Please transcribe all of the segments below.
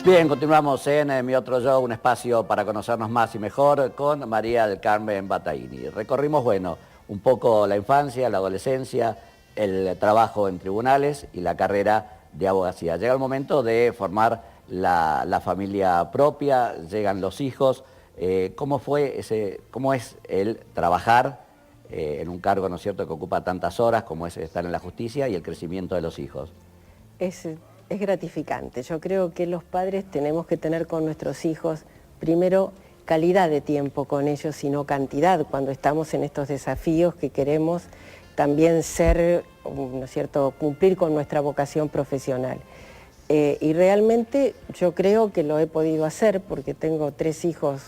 Bien, continuamos en Mi Otro Yo, un espacio para conocernos más y mejor con María del Carmen Battaini. Recorrimos, bueno, un poco la infancia, la adolescencia, el trabajo en tribunales y la carrera de abogacía. Llega el momento de formar la familia propia, llegan los hijos. ¿Cómo es el trabajar en un cargo, ¿no es cierto?, que ocupa tantas horas como es estar en la justicia y el crecimiento de los hijos? Es gratificante. Yo creo que los padres tenemos que tener con nuestros hijos, primero, calidad de tiempo con ellos y no cantidad, cuando estamos en estos desafíos que queremos también ser, ¿no es cierto?, cumplir con nuestra vocación profesional. Y realmente yo creo que lo he podido hacer porque tengo 3 hijos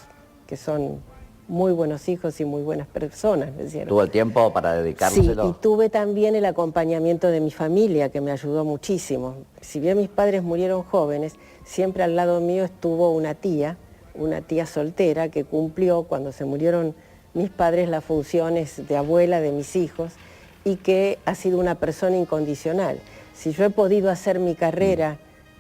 que son muy buenos hijos y muy buenas personas, ¿no es cierto? ¿Tuvo el tiempo para dedicárselo? Sí, y tuve también el acompañamiento de mi familia, que me ayudó muchísimo. Si bien mis padres murieron jóvenes, siempre al lado mío estuvo una tía soltera, que cumplió, cuando se murieron mis padres, las funciones de abuela de mis hijos, y que ha sido una persona incondicional. Si yo he podido hacer mi carrera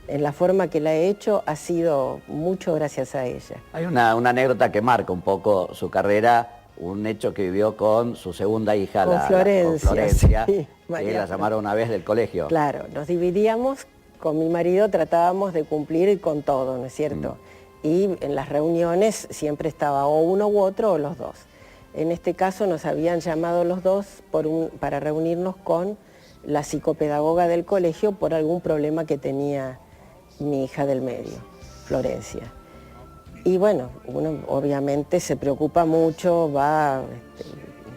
en la forma que la he hecho, ha sido mucho gracias a ella. Hay una anécdota que marca un poco su carrera, un hecho que vivió con su segunda hija, con Florencia, sí, que la llamaron una vez del colegio. Claro, nos dividíamos, con mi marido tratábamos de cumplir con todo, ¿no es cierto? Y en las reuniones siempre estaba o uno u otro o los dos. En este caso nos habían llamado los dos para reunirnos con la psicopedagoga del colegio por algún problema que tenía mi hija del medio, Florencia. Y bueno, uno obviamente se preocupa mucho, va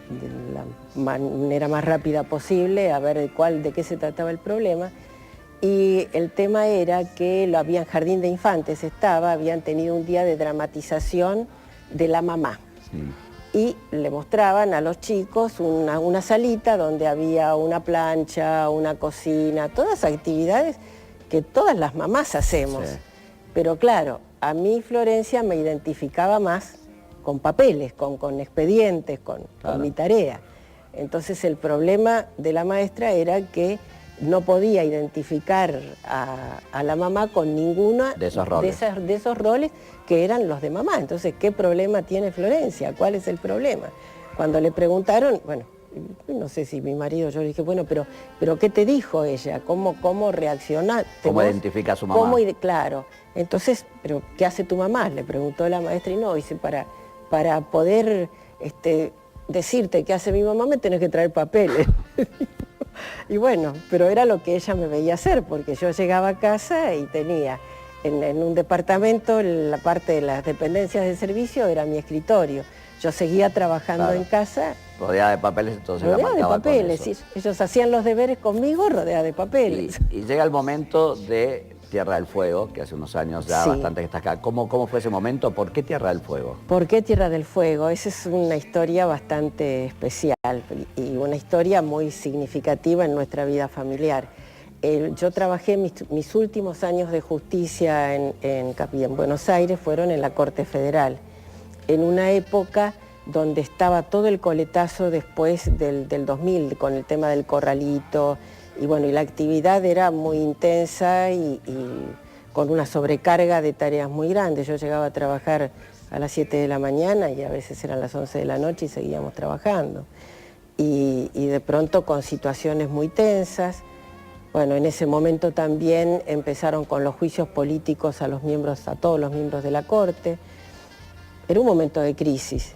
de la manera más rápida posible a ver de qué se trataba el problema. Y el tema era que en jardín de infantes habían tenido un día de dramatización de la mamá. Y le mostraban a los chicos una salita donde había una plancha, una cocina, todas actividades que todas las mamás hacemos. Sí. Pero claro, a mí Florencia me identificaba más con papeles, con expedientes, con mi tarea. Entonces el problema de la maestra era que no podía identificar a la mamá con ninguno de esos roles que eran los de mamá. Entonces, ¿qué problema tiene Florencia? ¿Cuál es el problema? Cuando le preguntaron, bueno, no sé si mi marido, yo le dije, bueno, pero ¿qué te dijo ella? ¿Cómo reaccionaste? ¿Cómo identifica a su mamá? Claro. Entonces, ¿pero qué hace tu mamá? Le preguntó la maestra y no, dice, para poder decirte qué hace mi mamá me tenés que traer papeles. Y bueno, pero era lo que ella me veía hacer, porque yo llegaba a casa y tenía en un departamento, la parte de las dependencias de servicio era mi escritorio. Yo seguía trabajando en casa. Rodeada de papeles, entonces rodeada de papeles, sí. Ellos hacían los deberes conmigo rodeada de papeles. Y llega el momento de Tierra del Fuego, que hace unos años ya bastante que está acá. ¿Cómo fue ese momento? ¿Por qué Tierra del Fuego? ¿Por qué Tierra del Fuego? Esa es una historia bastante especial y una historia muy significativa en nuestra vida familiar. Yo trabajé mis últimos años de justicia en Buenos Aires, fueron en la Corte Federal, en una época donde estaba todo el coletazo después del 2000, con el tema del corralito, y bueno, y la actividad era muy intensa y con una sobrecarga de tareas muy grandes. Yo llegaba a trabajar a las 7 de la mañana y a veces eran las 11 de la noche y seguíamos trabajando. Y de pronto con situaciones muy tensas. Bueno, en ese momento también empezaron con los juicios políticos a todos los miembros de la Corte. Era un momento de crisis.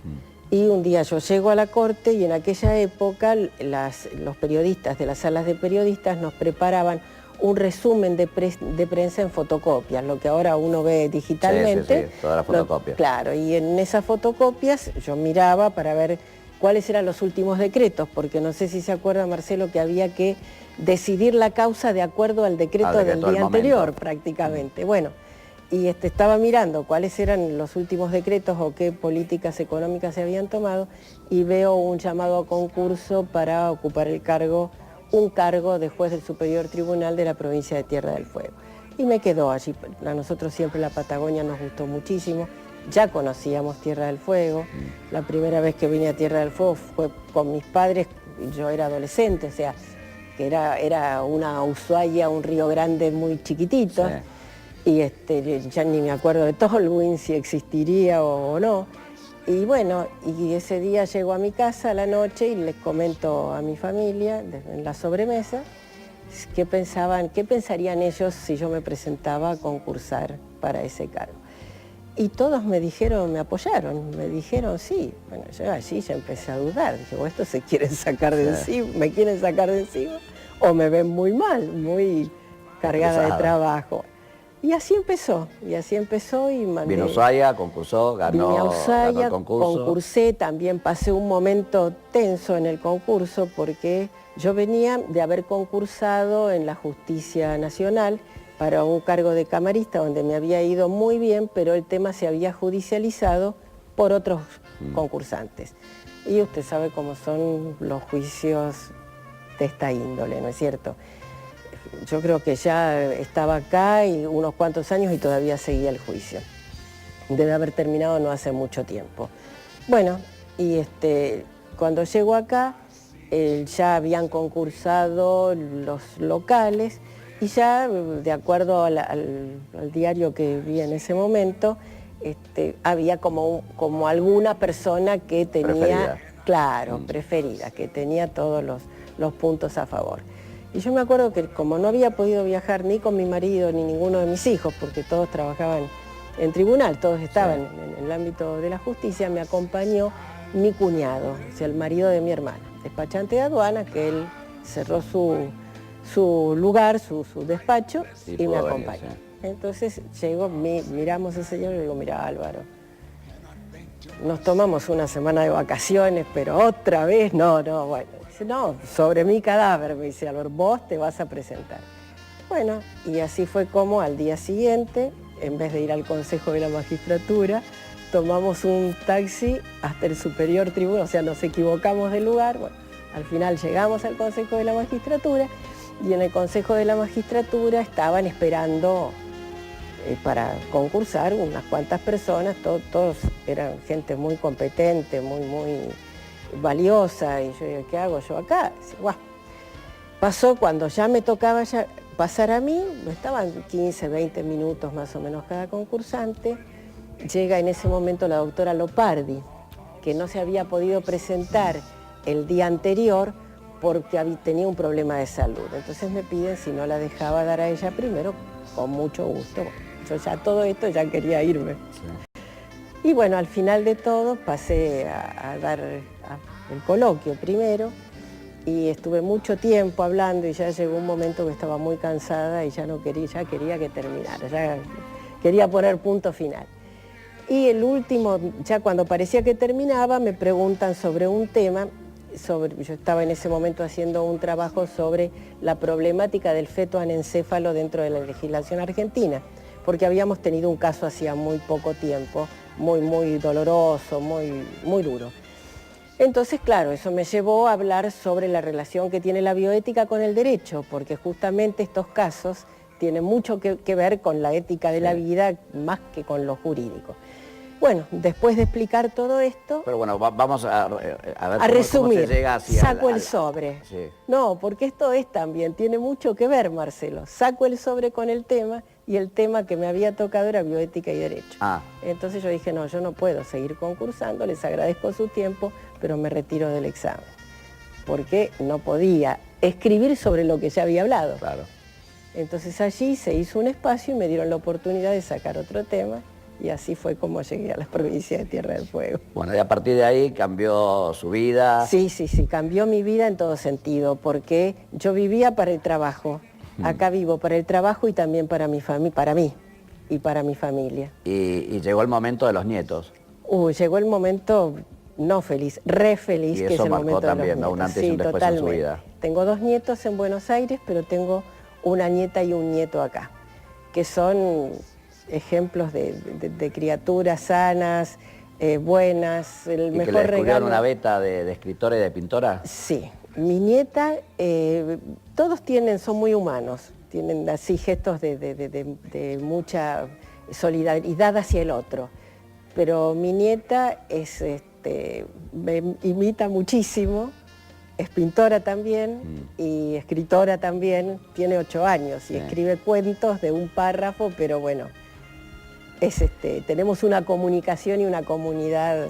Y un día yo llego a la Corte y en aquella época los periodistas de las salas de periodistas nos preparaban un resumen de prensa en fotocopias, lo que ahora uno ve digitalmente. Sí, todas las fotocopias. Claro, y en esas fotocopias yo miraba para ver cuáles eran los últimos decretos, porque no sé si se acuerda, Marcelo, que había que decidir la causa de acuerdo al decreto del día anterior, prácticamente. Bueno, y estaba mirando cuáles eran los últimos decretos o qué políticas económicas se habían tomado y veo un llamado a concurso para ocupar un cargo de juez del Superior Tribunal de la provincia de Tierra del Fuego. Y me quedó allí. A nosotros siempre la Patagonia nos gustó muchísimo. Ya conocíamos Tierra del Fuego. La primera vez que vine a Tierra del Fuego fue con mis padres, yo era adolescente, o sea, que era una Ushuaia, un Río Grande muy chiquitito. Sí. y ya ni me acuerdo de Tolwyn, si existiría o no. Y bueno, y ese día llego a mi casa a la noche y les comento a mi familia en la sobremesa qué pensarían ellos si yo me presentaba a concursar para ese cargo. Y todos me dijeron, me apoyaron, me dijeron sí. Bueno, yo allí ya empecé a dudar, dije, o estos se quieren sacar de encima, me quieren sacar de encima, o me ven muy mal, muy cargada de trabajo. Y así empezó y mandé. Vino a Ushuaia, concursó, ganó, Vine a Ushuaia, ganó el concurso. concursé, también pasé un momento tenso en el concurso porque yo venía de haber concursado en la Justicia Nacional para un cargo de camarista donde me había ido muy bien, pero el tema se había judicializado por otros concursantes. Y usted sabe cómo son los juicios de esta índole, ¿no es cierto? Yo creo que ya estaba acá y unos cuantos años y todavía seguía el juicio. Debe haber terminado no hace mucho tiempo. Bueno, y cuando llego acá, ya habían concursado los locales y ya, de acuerdo al diario que vi en ese momento, había como alguna persona que tenía, preferida. Claro, preferida, que tenía todos los puntos a favor. Y yo me acuerdo que como no había podido viajar ni con mi marido ni ninguno de mis hijos, porque todos trabajaban en tribunal, todos estaban en el ámbito de la justicia, me acompañó mi cuñado, o sea, el marido de mi hermana, despachante de aduana, que él cerró su lugar, su despacho, y me acompañó. Venir, sí. Entonces llego, miramos al señor y le digo, mira Álvaro, nos tomamos una semana de vacaciones, pero otra vez, no, bueno. Dice, no, sobre mi cadáver, me dice Álvaro, vos te vas a presentar. Bueno, y así fue como al día siguiente, en vez de ir al Consejo de la Magistratura, tomamos un taxi hasta el Superior Tribunal, o sea, nos equivocamos de lugar. Bueno, al final llegamos al Consejo de la Magistratura y en el Consejo de la Magistratura estaban esperando para concursar unas cuantas personas, todos eran gente muy competente, muy valiosa, y yo digo, ¿qué hago yo acá? Dice, guau. Pasó cuando ya me tocaba pasar a mí, estaban 15, 20 minutos más o menos cada concursante, llega en ese momento la doctora Lopardi, que no se había podido presentar el día anterior porque tenía un problema de salud. Entonces me piden si no la dejaba dar a ella primero, con mucho gusto. Yo ya todo esto ya quería irme. Sí. Y bueno, al final de todo pasé a dar el coloquio primero y estuve mucho tiempo hablando y ya llegó un momento que estaba muy cansada y ya quería que terminara, ya quería poner punto final. Y el último, ya cuando parecía que terminaba, me preguntan sobre un tema, yo estaba en ese momento haciendo un trabajo sobre la problemática del feto anencéfalo dentro de la legislación argentina, porque habíamos tenido un caso hacía muy poco tiempo, muy doloroso, muy duro. Entonces, claro, eso me llevó a hablar sobre la relación que tiene la bioética con el derecho, porque justamente estos casos tienen mucho que ver con la ética de la vida más que con lo jurídico. Bueno, después de explicar todo esto... Pero bueno, vamos a ver resumir, cómo se llega hacia saco el sobre. Sí. No, porque esto también, tiene mucho que ver, Marcelo. Saco el sobre con el tema y el tema que me había tocado era bioética y derecho. Entonces yo dije, no, yo no puedo seguir concursando, les agradezco su tiempo, pero me retiro del examen. Porque no podía escribir sobre lo que ya había hablado. Claro. Entonces allí se hizo un espacio y me dieron la oportunidad de sacar otro tema. Y así fue como llegué a la provincia de Tierra del Fuego. Bueno, y a partir de ahí cambió su vida. Sí, cambió mi vida en todo sentido, porque yo vivía para el trabajo. Acá vivo para el trabajo y también para mí y para mi familia. Y llegó el momento de los nietos. Llegó el momento no feliz, re feliz, y que es el momento también, de los nietos. ¿no? Un antes y un después en su vida. Tengo 2 nietos en Buenos Aires, pero tengo una nieta y un nieto acá, que son ejemplos de criaturas sanas, buenas, el ¿Y mejor que le descubrieron regalo. una beta de escritora y de pintora? Sí, mi nieta, todos son muy humanos, tienen así gestos de mucha solidaridad hacia el otro, pero mi nieta me imita muchísimo es pintora también y escritora también, tiene 8 años y escribe cuentos de un párrafo, pero bueno, tenemos una comunicación y una comunidad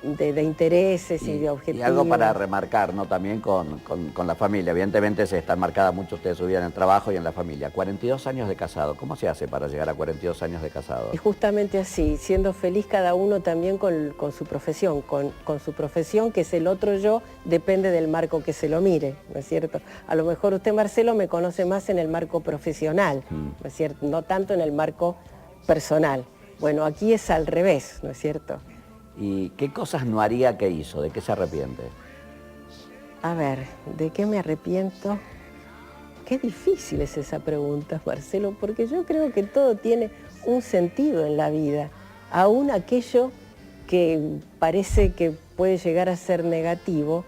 de intereses y de objetivos. Y algo para remarcar, ¿no? También con la familia. Evidentemente se están marcadas mucho ustedes su vida en el trabajo y en la familia. 42 años de casado. ¿Cómo se hace para llegar a 42 años de casado? Y justamente así, siendo feliz cada uno también con su profesión, con su profesión, que es el otro yo, depende del marco que se lo mire, ¿no es cierto? A lo mejor usted, Marcelo, me conoce más en el marco profesional, ¿no es cierto? No tanto en el marco personal. Bueno, aquí es al revés, ¿no es cierto? ¿Y qué cosas no haría que hizo? ¿De qué se arrepiente? A ver, ¿de qué me arrepiento? Qué difícil es esa pregunta, Marcelo, porque yo creo que todo tiene un sentido en la vida, aún aquello que parece que puede llegar a ser negativo,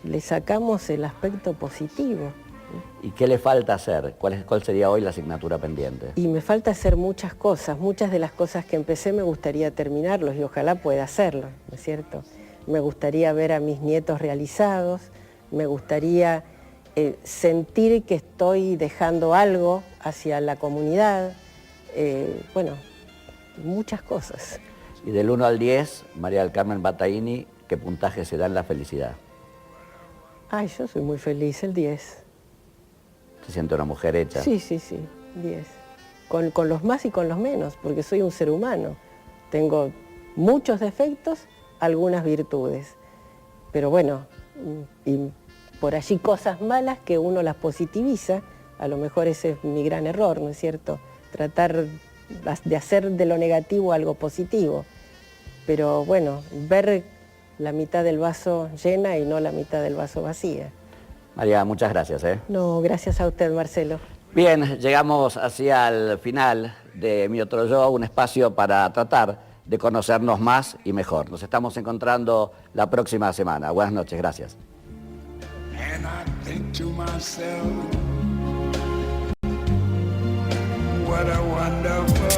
le sacamos el aspecto positivo. ¿Y qué le falta hacer? ¿Cuál sería hoy la asignatura pendiente? Y me falta hacer muchas cosas, muchas de las cosas que empecé me gustaría terminarlos y ojalá pueda hacerlo, ¿no es cierto? Me gustaría ver a mis nietos realizados, me gustaría sentir que estoy dejando algo hacia la comunidad, bueno, muchas cosas. Y del 1 al 10, María del Carmen Battaini, ¿qué puntaje se da en la felicidad? Ay, yo soy muy feliz, el 10. ¿Se siente una mujer hecha? Sí, 10. Con los más y con los menos, porque soy un ser humano. Tengo muchos defectos, algunas virtudes. Pero bueno, y por allí cosas malas que uno las positiviza, a lo mejor ese es mi gran error, ¿no es cierto? Tratar de hacer de lo negativo algo positivo. Pero bueno, ver la mitad del vaso llena y no la mitad del vaso vacía. María, muchas gracias. No, gracias a usted, Marcelo. Bien, llegamos hacia el final de Mi Otro Yo, un espacio para tratar de conocernos más y mejor. Nos estamos encontrando la próxima semana. Buenas noches, gracias. And I think to myself, what a wonderful